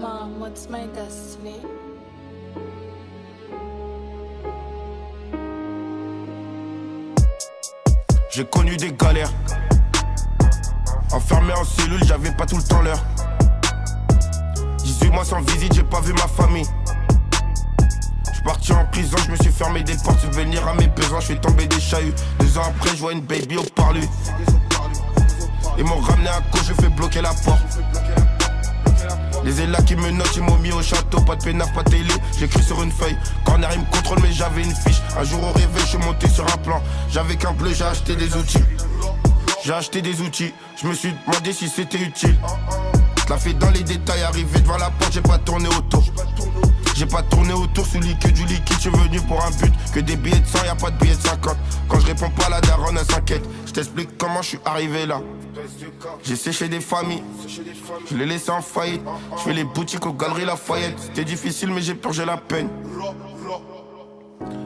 Mom, what's my destiny? J'ai connu des galères. Enfermé en cellule, j'avais pas tout le temps l'heure. 18 mois sans visite, j'ai pas vu ma famille. J'suis parti en prison, j'me suis fermé des portes. Subvenir à mes besoins, j'fais tomber des chahuts. 2 ans après, j'vois une baby au parlu. Ils m'ont ramené à cause, j'ai fait bloquer la porte. Les élats qui me notent, ils m'ont mis au château. Pas de peinard, pas de télé, j'écris sur une feuille. Corner, ils me contrôlent, mais j'avais une fiche. Un jour au réveil, j'suis monté sur un plan. J'avais qu'un bleu, j'ai acheté des outils. J'ai acheté des outils, je me suis demandé si c'était utile. J'la fait dans les détails, arrivé devant la porte, j'ai pas tourné autour. J'ai pas tourné autour sous lit que du liquide, j'suis venu pour un but. Que des billets de 100, y'a pas de billets de 50. Quand je réponds pas, la daronne elle s'inquiète. J't'explique comment je suis arrivé là. J'ai séché des familles, je les laissé en faillite. J'fais les boutiques aux galeries Lafayette. C'était difficile mais j'ai purgé la peine.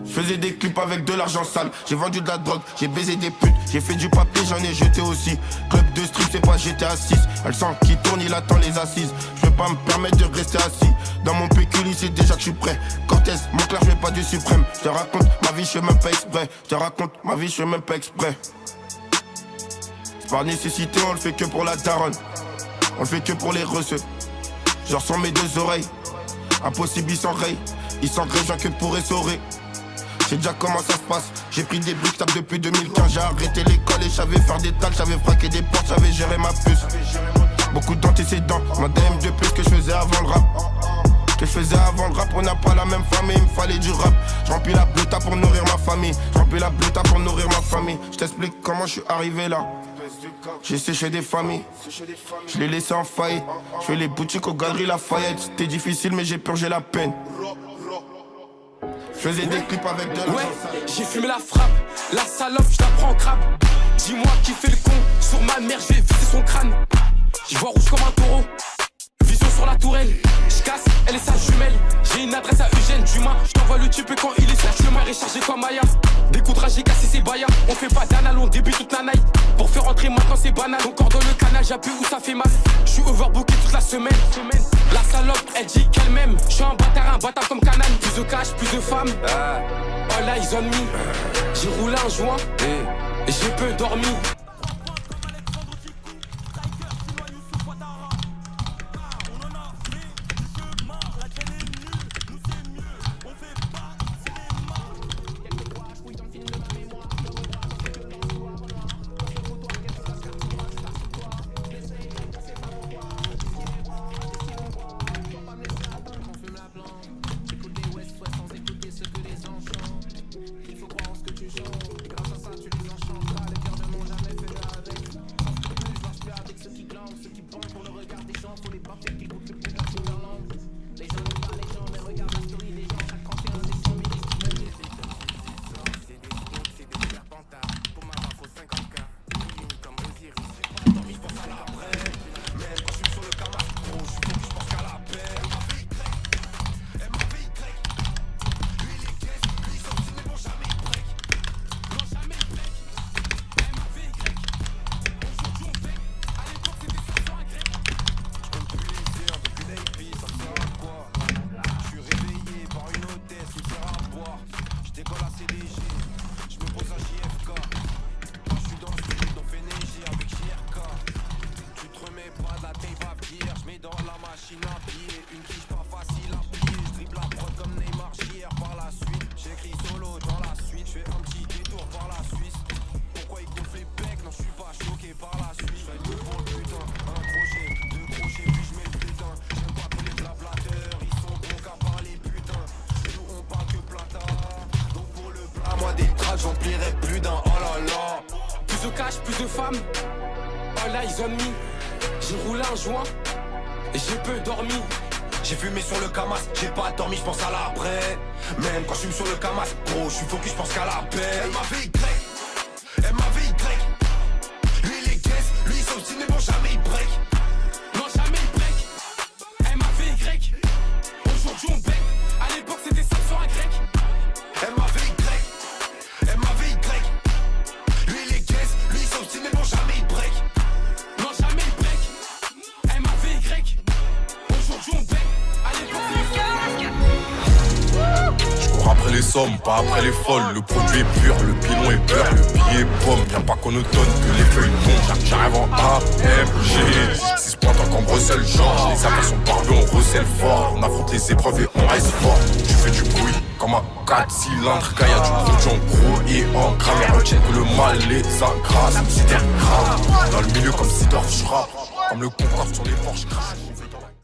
Je faisais des clips avec de l'argent sale. J'ai vendu de la drogue, j'ai baisé des putes. J'ai fait du papier, j'en ai jeté aussi. Club de street, c'est pas GTA 6. Elle sent qui tourne, il attend les assises. Je peux pas me permettre de rester assis. Dans mon pécule, c'est déjà que je suis prêt. Cortez, mon clair, je fais pas du suprême. Je te raconte ma vie, je fais même pas exprès. Je te raconte ma vie, je fais même pas exprès. Par nécessité, on le fait que pour la daronne. On le fait que pour les receux. Genre sans mes 2 oreilles. Impossible, ils s'enrayent. Ils s'engrèvent que pour essorer. J'ai déjà comment ça se passe. J'ai pris des briques, tape depuis 2015. J'ai arrêté l'école et j'avais faire des tags. J'avais fraqué des portes, j'avais géré ma puce. Beaucoup d'antécédents, ma DM de plus que je faisais avant le rap. Que je faisais avant le rap, on n'a pas la même famille. Il me fallait du rap. Je remplis la bleuta pour nourrir ma famille. Je remplis la bleuta pour nourrir ma famille. Je t'explique comment je suis arrivé là. J'ai séché des familles, je les laissé en faillite. Je fais les boutiques aux galeries Lafayette. C'était difficile mais j'ai purgé la peine. Je faisais des clips avec de l'argent sale. J'ai fumé la frappe, la salope, je la prends en crabe. Dis-moi qui fait le con, sur ma mère je vais viser son crâne. Je vois rouge comme un taureau, vision sur la tourelle. Je casse, elle est sa jumelle. J'ai une adresse à Eugène Dumas. Je t'envoie le type quand il est sur chemin rechargé comme Maya. Des coups de rage, j'ai cassé ses baillas. On fait pas d'anal, on débute toute la night. Pour faire rentrer maintenant c'est banal. Encore dans le canal, j'appuie où ça fait mal. Je suis overbooké toute la semaine. La salope, elle dit qu'elle m'aime. Je suis un bâtard comme Canal. Plus de cash, plus de femmes. All eyes on me. J'ai roulé un joint et j'ai peu dormi. J'emplirai plus d'un, oh là là. Plus de cash, plus de femmes. All eyes on me. J'ai roulé un joint et j'ai peu dormi. J'ai fumé sur le camas, j'ai pas dormi, j'pense à l'après. Même quand je fume sur le camas, gros, j'suis focus, j'pense qu'à la paix. MAVY, lui il est guess, lui il s'obstine mais bon jamais il break. Non jamais il break. MAVY, aujourd'hui on bec. À l'époque c'était 500 à grec. MAVY, lui il est guess, lui il s'obstine mais bon jamais il break. Non jamais il break. MAVY, aujourd'hui on bec. après les sommes, pas après les folles. Le produit est pur, le pilon est pur, le billet est pomme. Y'a pas qu'on nous donne que les feuilles tombent. J'arrive en AMG, 6 points tant qu'on recèle genre. Les affaires sont barbées, on recèle fort. On affronte les épreuves et on reste fort. Tu fais du bruit comme un 4 cylindres. Quand y'a du produit en gros et en gramme, y'a retiennent que le mal les agresse. C'est grave. Dans le milieu comme Sidorf, je rappe. Comme le Concorde sur les Porsche crash.